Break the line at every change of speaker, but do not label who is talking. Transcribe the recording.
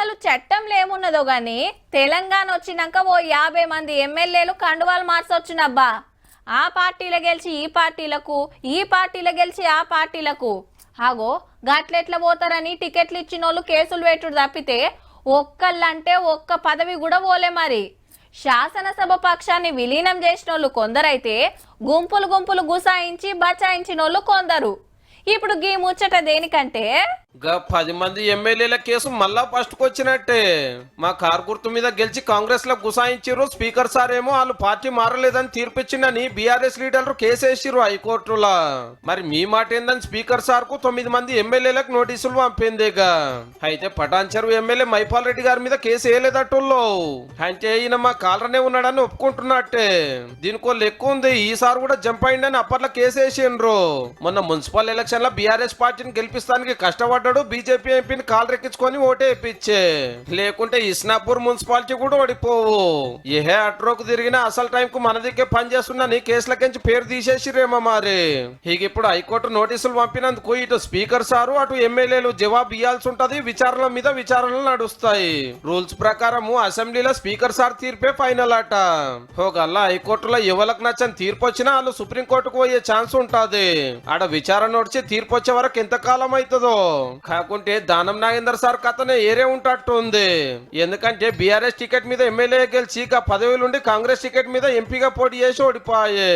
అసలు చట్టంలో ఏమున్నదో గాని తెలంగాణ వచ్చినాక ఓ 50 మంది ఎమ్మెల్యేలు కండువాలు మార్చొచ్చునబ్బా. ఆ పార్టీలో గెలిచి ఈ పార్టీలకు, ఈ పార్టీలో గెలిచి ఆ పార్టీలకు. ఆగో గట్లెట్లా పోతారని టికెట్లు ఇచ్చినోళ్ళు కేసులు పెట్టుడు తప్పితే ఒక్కళ్ళంటే ఒక్క పదవి కూడా పోలే. మరి శాసనసభ పక్షాన్ని విలీనం చేసినోళ్ళు కొందరైతే గుంపులు గుంపులు గుసాయించి బచాయించినోళ్ళు కొందరు. ఇప్పుడు గీ ముచ్చట దేనికంటే
10 మంది ఎమ్మెల్యేల కేసు మళ్ళా ఫస్ట్కి వచ్చినట్టే. మా కారు గుర్తు మీద గెలిచి కాంగ్రెస్ లో గుసాయించారు. స్పీకర్ సార్ ఏమో వాళ్ళు పార్టీ మారలేదని తీర్పిచ్చిందని బీఆర్ఎస్ లీడర్లు కేసేసిరు హైకోర్టులా. మరి మీ మాట ఏందని స్పీకర్ సార్ కు 9 మంది ఎమ్మెల్యేలకు నోటీసులు పంపిందేగా. అయితే పటాన్చెరు ఎమ్మెల్యే మైపాల్ రెడ్డి గారి మీద కేసు వేయలేదట్టుల్లో. అంటే ఈయన మా కాలరనే ఉన్నాడని ఒప్పుకుంటున్నట్టే. దీనికో లెక్క ఉంది. ఈసారి కూడా జంప్ అయిందని అప్పట్లో కేసేసిండ్రు. మొన్న మున్సిపల్ ఎలక్షన్ లో బీఆర్ఎస్ పార్టీని గెలిపిస్తానికి కష్టపడ్డాడు. బీజేపీ ఎంపీని కాలు రెక్కించుకొని ఓటే ఇప్పించే. లేకుంటే ఇస్నాపూర్ మున్సిపాలిటీ కూడా ఓడిపోవు. ఏహే అట్రోకు తిరిగినా అసలు టైం కు మన దగ్గర పనిచేస్తున్నా కేసులకించి పేరు తీసేసిరేమో. మరి ఇప్పుడు హైకోర్టు నోటీసులు పంపినందుకు ఇటు స్పీకర్ సారు అటు ఎమ్మెల్యేలు జవాబు ఇవ్వాల్సి ఉంటది. విచారణల మీద విచారణలు నడుస్తాయి. రూల్స్ ప్రకారము అసెంబ్లీలో స్పీకర్ సార్ తీర్పే ఫైనల్ అట. గల్లా హైకోర్టులో ఎవరికి నచ్చని తీర్పు వచ్చినా వాళ్ళు సుప్రీంకోర్టుకు పోయే ఛాన్స్ ఉంటది. ఆడ విచారణ నడిచి తీర్పు వచ్చే వరకు ఎంత కాలం అవుతుందో. కాకుంటే దానం నాగేందర్ సార్ కథనే ఏరే ఉంటట్టు ఉంది. ఎందుకంటే బీఆర్ఎస్ టికెట్ మీద ఎమ్మెల్యే గెలిచి పదవిలుండి కాంగ్రెస్ టికెట్ మీద ఎంపీగా పోటీ చేసి ఓడిపోయే.